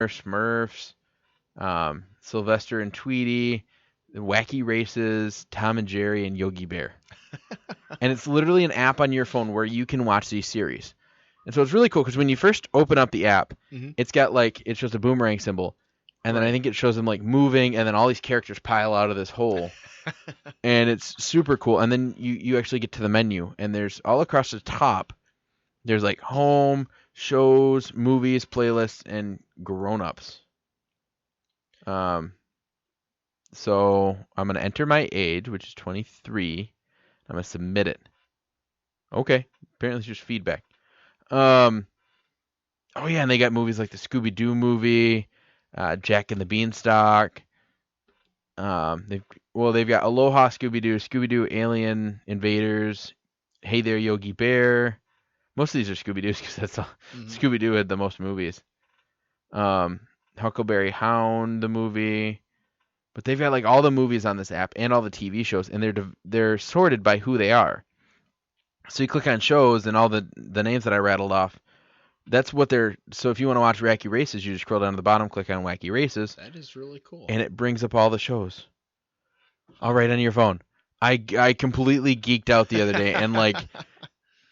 Smurfs, Sylvester and Tweety, Wacky Races, Tom and Jerry, and Yogi Bear. And it's literally an app on your phone where you can watch these series. And so it's really cool because when you first open up the app, it's got it shows a boomerang symbol. And then I think it shows them moving, and then all these characters pile out of this hole. And it's super cool. And then you actually get to the menu, and there's all across the top, there's home, shows, movies, playlists, and grown-ups. So I'm going to enter my age, which is 23. I'm going to submit it. Okay. Apparently it's just feedback. Oh yeah, and they got movies like the Scooby-Doo movie, Jack and the Beanstalk. They've got Aloha Scooby-Doo, Scooby-Doo Alien Invaders, Hey There Yogi Bear. Most of these are Scooby-Doos because that's all. Scooby-Doo had the most movies. Huckleberry Hound, the movie. But they've got all the movies on this app and all the TV shows, and they're sorted by who they are. So you click on shows, and all the names that I rattled off, that's what they're... So if you want to watch Wacky Races, you just scroll down to the bottom, click on Wacky Races. That is really cool. And it brings up all the shows. All right on your phone. I completely geeked out the other day, and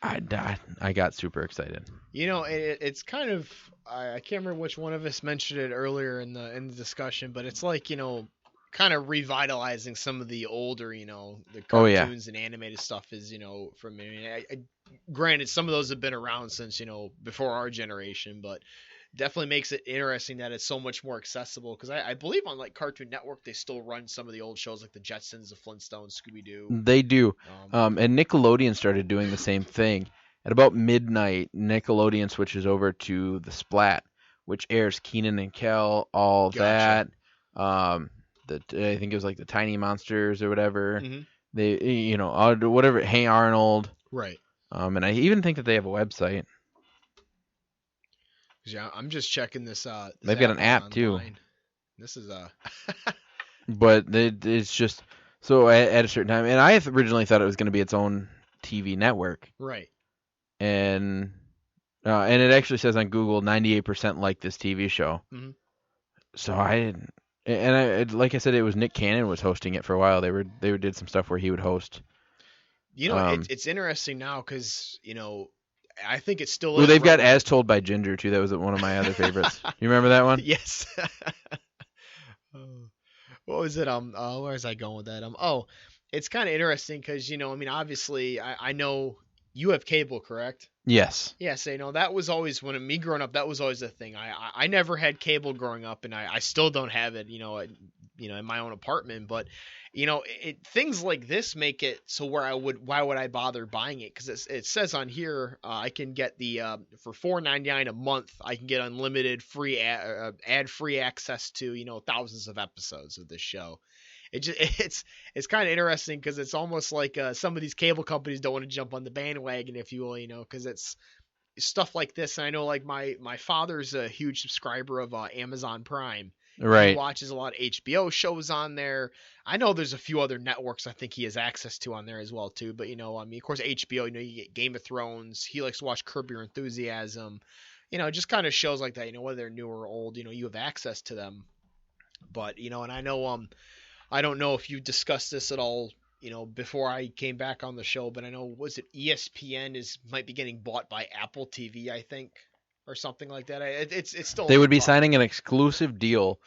I got super excited. It's kind of... I can't remember which one of us mentioned it earlier in the discussion, but it's kind of revitalizing some of the older, the cartoons and animated stuff is, from granted, some of those have been around since, before our generation, but definitely makes it interesting that it's so much more accessible. Because I believe on Cartoon Network, they still run some of the old shows like the Jetsons, the Flintstones, Scooby-Doo. They do. And Nickelodeon started doing the same thing. At about midnight, Nickelodeon switches over to the Splat, which airs Kenan and Kel, all that. I think it was the Tiny Monsters or whatever. They, whatever. Hey Arnold. Right. And I even think that they have a website. Yeah, I'm just checking this. They've got an app too. This is But it's just so at a certain time, and I originally thought it was going to be its own TV network. Right. And it actually says on Google 98% like this TV show. So like I said, it was Nick Cannon was hosting it for a while. They did some stuff where he would host. It's interesting now because I think it's still. Well, they've got As Told by Ginger too. That was one of my other favorites. You remember that one? Yes. What was it? Where was I going with that? It's kind of interesting because obviously I know you have cable, correct? Yes. Yeah, so that was always me growing up. That was always the thing. I never had cable growing up, and I still don't have it. In my own apartment. But things like this make it so why would I bother buying it? Because it says on here I can get the for $4.99 a month. I can get unlimited free ad-free access to thousands of episodes of this show. It's kind of interesting because it's almost like some of these cable companies don't want to jump on the bandwagon, if you will, because it's stuff like this. And I know my father's a huge subscriber of Amazon Prime. Right. He watches a lot of HBO shows on there. I know there's a few other networks I think he has access to on there as well too. But of course HBO, you get Game of Thrones. He likes to watch Curb Your Enthusiasm. Just kind of shows like that. Whether they're new or old, you have access to them. But and I know I don't know if you discussed this at all, before I came back on the show, but I know, was it ESPN might be getting bought by Apple TV, I think, or something like that. It's still. They would be signing an exclusive deal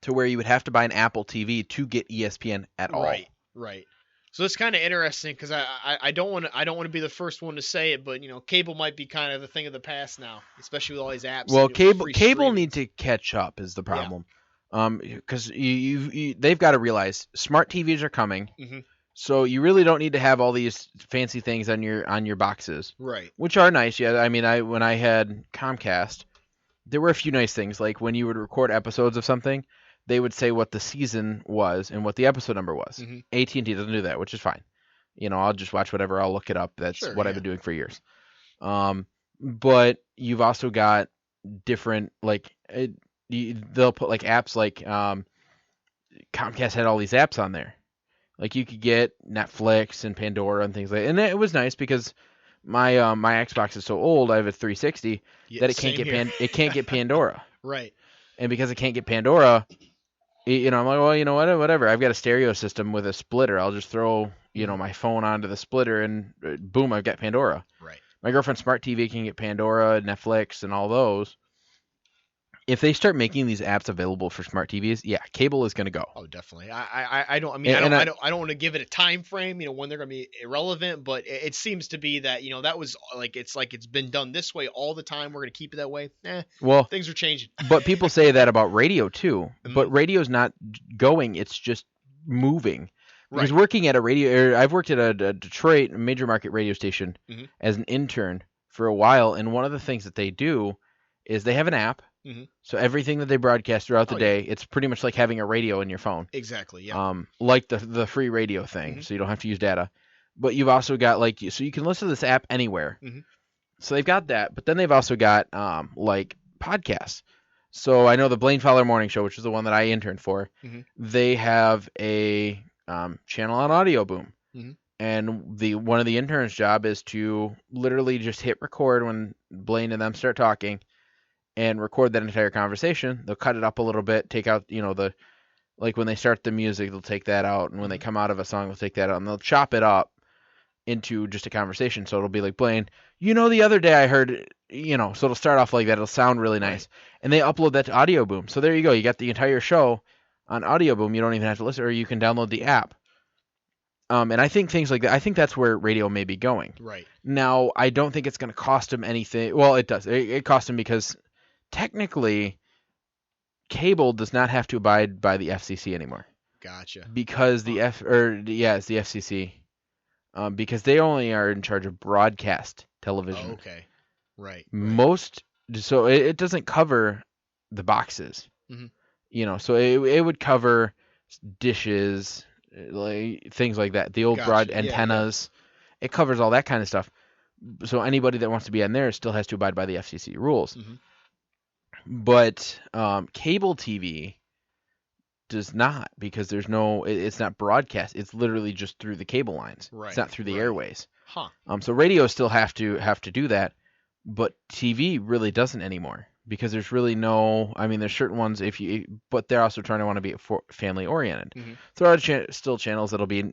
to where you would have to buy an Apple TV to get ESPN at all. Right. So it's kind of interesting because I don't want to be the first one to say it, but cable might be kind of the thing of the past now, especially with all these apps. Well, cable need to catch up is the problem. Yeah. Because they've got to realize smart TVs are coming, so you really don't need to have all these fancy things on your boxes, right? Which are nice. Yeah, I mean, when I had Comcast, there were a few nice things, like when you would record episodes of something, they would say what the season was and what the episode number was. AT&T doesn't do that, which is fine. I'll just watch whatever. I'll look it up. That's I've been doing for years. But you've also got different they'll put apps like Comcast had all these apps on there. You could get Netflix and Pandora and things like that. And it was nice because my Xbox is so old. I have a 360 that it can't get Pandora. Right. And because I can't get Pandora, I'm like, well, you know what, whatever. I've got a stereo system with a splitter. I'll just throw, my phone onto the splitter, and boom, I've got Pandora. Right. My girlfriend's smart TV can get Pandora, Netflix, and all those. If they start making these apps available for smart TVs, yeah, cable is going to go. Oh, definitely. I don't. I mean, I don't want to give it a time frame. When they're going to be irrelevant, but it seems to be that that was it's been done this way all the time. We're going to keep it that way. Well, things are changing. But people say that about radio too. But radio's not going; it's just moving. Because working at a radio, I've worked at a Detroit major market radio station as an intern for a while, and one of the things that they do is they have an app. So everything that they broadcast throughout the day, it's pretty much like having a radio in your phone. Exactly. Yeah. Like the free radio thing, so you don't have to use data. But you've also got so you can listen to this app anywhere. So they've got that, but then they've also got like podcasts. So I know the Blaine Fowler Morning Show, which is the one that I interned for. They have a channel on Audio Boom. And one of the interns' job is to literally just hit record when Blaine and them start talking, and record that entire conversation. They'll cut it up a little bit, take out, like when they start the music, they'll take that out, and when they come out of a song, they'll take that out, and they'll chop it up into just a conversation. So it'll be like, Blaine, the other day I heard, so it'll start off like that. It'll sound really nice. And they upload that to Audio Boom. So there you go. You got the entire show on Audio Boom. You don't even have to listen, or you can download the app. And I think things like that, I think that's where radio may be going. Right. Now, I don't think it's going to cost them anything. Well, it does. It costs them because technically, cable does not have to abide by the FCC anymore. Gotcha. Because it's the FCC. Because they only are in charge of broadcast television. Oh, okay. Right. So it doesn't cover the boxes. So it would cover dishes, like things like that. The old broad antennas. Yeah. It covers all that kind of stuff. So anybody that wants to be on there still has to abide by the FCC rules. But cable TV does not, because it's not broadcast. It's literally just through the cable lines. Right. It's not through the airways. So radio still have to do that, but TV really doesn't anymore, because there's really there's certain ones but they're also trying to want to be family oriented. So there are still channels that'll be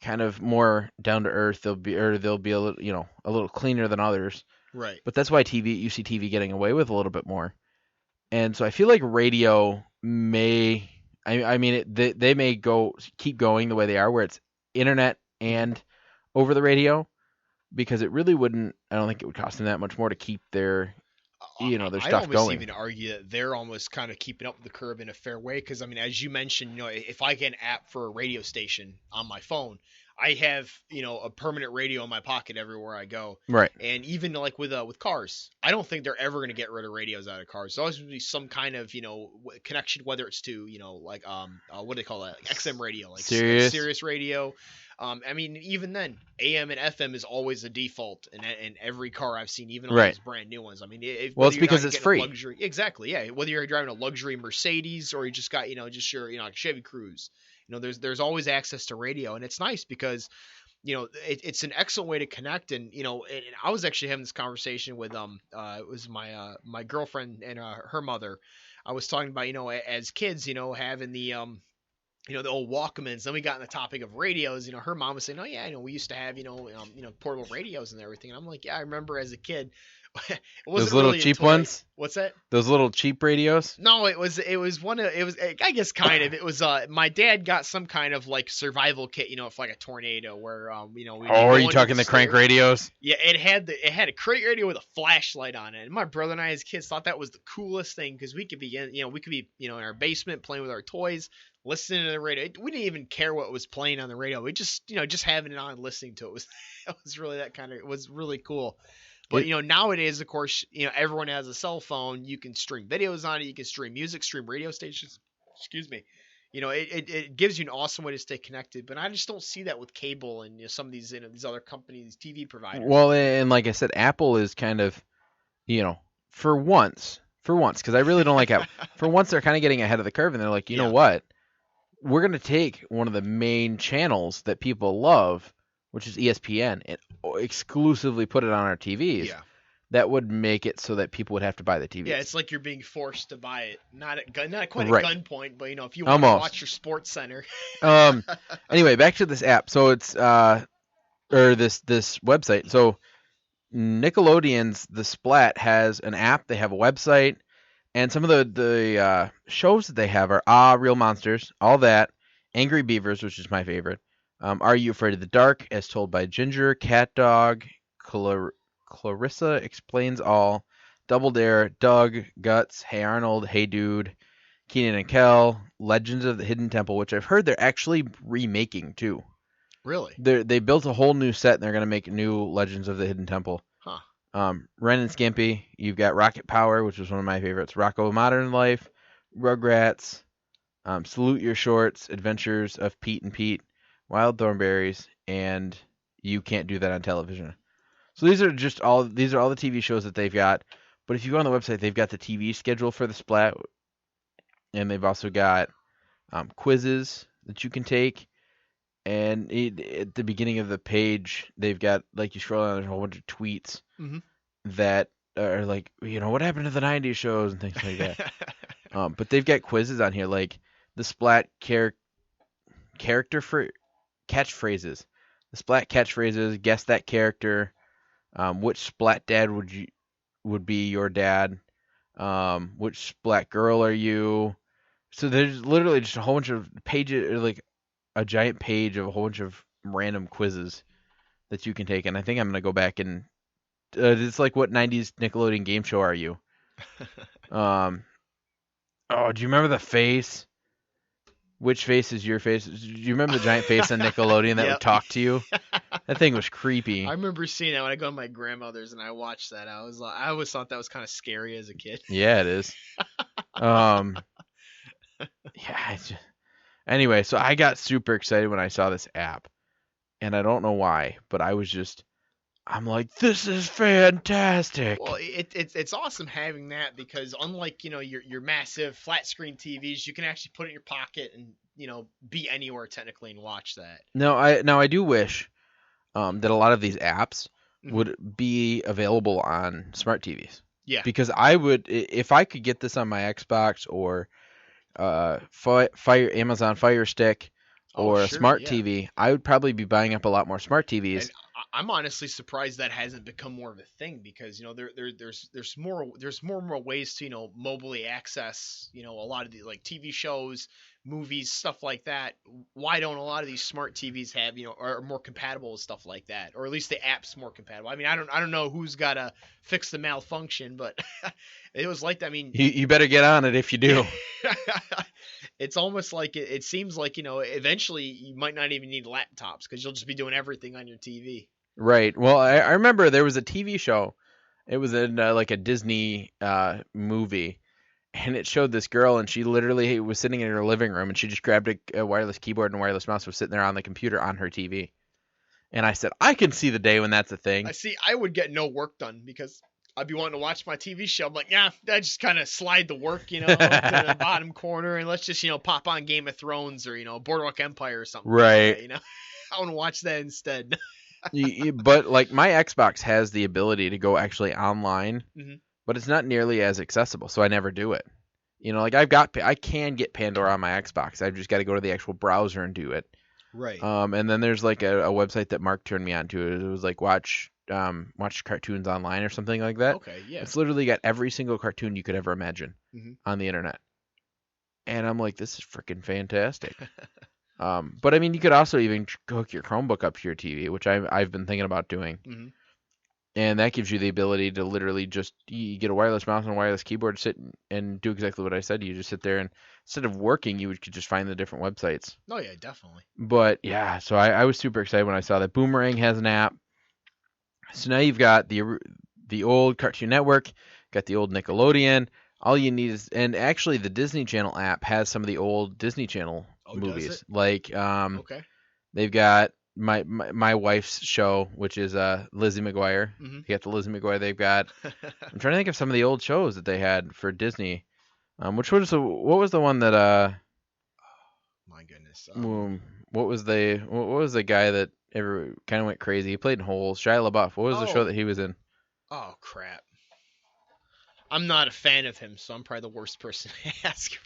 kind of more down to earth. They'll be a little a little cleaner than others. Right. But that's why you see TV getting away with a little bit more. And so I feel like radio may, they may keep going the way they are, where it's internet and over the radio, because it really wouldn't, I don't think it would cost them that much more to keep their stuff going. I almost even argue that they're almost kind of keeping up with the curve in a fair way, because as you mentioned, if I get an app for a radio station on my phone, I have, a permanent radio in my pocket everywhere I go. Right. And even like with cars, I don't think they're ever going to get rid of radios out of cars. There's always going to be some kind of, connection, whether it's to, what do they call that? Like XM radio, like Sirius radio. Even then, AM and FM is always a default in every car I've seen, even on those brand new ones. It's because it's free. Luxury, exactly. Yeah. Whether you're driving a luxury Mercedes or you just got, just your, Chevy Cruze. There's always access to radio, and it's nice because, it's an excellent way to connect. And, and I was actually having this conversation with, it was my girlfriend and her mother. I was talking about, as kids, having the old Walkmans. Then we got on the topic of radios. Her mom was saying, oh yeah, we used to have, portable radios and everything. And I'm like, yeah, I remember as a kid. Those little really cheap ones? What's that? Those little cheap radios? No, it was I guess kind of. It was my dad got some kind of like survival kit, for like a tornado where are you talking the crank radios? Yeah, it had a crate radio with a flashlight on it. And my brother and I as kids thought that was the coolest thing, because we could be in our basement playing with our toys, listening to the radio. We didn't even care what was playing on the radio. We just having it on and listening to it was really it was really cool. But nowadays, of course, everyone has a cell phone. You can stream videos on it. You can stream music, stream radio stations. Excuse me. It gives you an awesome way to stay connected. But I just don't see that with cable and some of these these other companies, TV providers. Well, and like I said, Apple is kind of, for once, because I really don't like Apple. For once, they're kind of getting ahead of the curve, and they're like, you know what? We're going to take one of the main channels that people love, which is ESPN, and exclusively put it on our TVs. Yeah. that would make it so that people would have to buy the TVs. Yeah, it's like you're being forced to buy it. Not quite Right. at gunpoint, but if you want to Almost. watch your Sports Center. Anyway, back to this app. So it's or this website. So Nickelodeon's The Splat has an app. They have a website, and some of the shows that they have are Real Monsters, all that, Angry Beavers, which is my favorite. Are You Afraid of the Dark, as told by Ginger, Cat Dog, Clarissa Explains All, Double Dare, Doug, Guts, Hey Arnold, Hey Dude, Keenan and Kel, Legends of the Hidden Temple, which I've heard they're actually remaking too. Really? They built a whole new set and they're gonna make new Legends of the Hidden Temple. Huh. Ren and Skimpy. You've got Rocket Power, which was one of my favorites. Rocco Modern Life, Rugrats, Salute Your Shorts, Adventures of Pete and Pete, Wild Thornberries, and You Can't Do That on Television. So these are all the TV shows that they've got. But if you go on the website, they've got the TV schedule for the Splat, and they've also got quizzes that you can take. And at the beginning of the page, they've got, like, you scroll down, there's a whole bunch of tweets that are like, what happened to the 90s shows and things like that. But they've got quizzes on here, like the Splat character for catchphrases. The Splat catchphrases, guess that character. Which Splat dad would be your dad? Which Splat girl are you? So there's literally just a whole bunch of pages, like a giant page of a whole bunch of random quizzes that you can take. And I think I'm gonna go back and it's like, what 90s Nickelodeon game show are you? Do you remember the face? Which face is your face? Do you remember the giant face on Nickelodeon that would talk to you? That thing was creepy. I remember seeing that when I go to my grandmother's and I watched that. I always thought that was kind of scary as a kid. Yeah, it is. Yeah. Anyway, so I got super excited when I saw this app, and I don't know why, but I'm like, this is fantastic. Well, it's awesome having that because unlike your massive flat screen TVs, you can actually put it in your pocket and be anywhere technically and watch that. No, I do wish that a lot of these apps would be available on smart TVs. Yeah. Because I would, if I could get this on my Xbox or Amazon Fire Stick or a smart TV, I would probably be buying up a lot more smart TVs. And I'm honestly surprised that hasn't become more of a thing because there's more and more ways to mobilely access a lot of the like TV shows, movies, stuff like that. Why don't a lot of these smart TVs have are more compatible with stuff like that, or at least the app's more compatible? I mean, I don't know who's got to fix the malfunction, but it was like that. I mean, you better get on it if you do. It's almost like it seems like eventually you might not even need laptops because you'll just be doing everything on your TV. Right. Well, I remember there was a TV show. It was in like a Disney movie, and it showed this girl, and she literally was sitting in her living room, and she just grabbed a wireless keyboard and a wireless mouse, was sitting there on the computer on her TV. And I said, I can see the day when that's a thing. I would get no work done because I'd be wanting to watch my TV show. I'm like, yeah, I just kind of slide the work, to the bottom corner, and let's just, pop on Game of Thrones or, Boardwalk Empire or something. Right. Like that, I want to watch that instead. But like my Xbox has the ability to go actually online, but it's not nearly as accessible, so I never do it. Like I can get Pandora on my Xbox. I've just got to go to the actual browser and do it. Right. And then there's like a website that Mark turned me on to. It was like watch cartoons online or something like that. Okay, yeah. It's literally got every single cartoon you could ever imagine on the internet. And I'm like, this is freaking fantastic. But I mean, you could also even hook your Chromebook up to your TV, which I've been thinking about doing. And that gives you the ability to literally you get a wireless mouse and a wireless keyboard, sit and do exactly what I said. You just sit there and instead of working, you could just find the different websites. Oh yeah, definitely. But yeah, so I was super excited when I saw that Boomerang has an app. So now you've got the old Cartoon Network, got the old Nickelodeon. All you need is, and actually the Disney Channel app has some of the old Disney Channel movies. Does it? Like Okay. They've got my wife's show, which is Lizzie McGuire. You got the Lizzie McGuire. They've got. I'm trying to think of some of the old shows that they had for Disney. What was the one that my goodness. What was the guy that ever kind of went crazy? He played in Holes. Shia LaBeouf. What was the show that he was in? Oh crap. I'm not a fan of him, so I'm probably the worst person to ask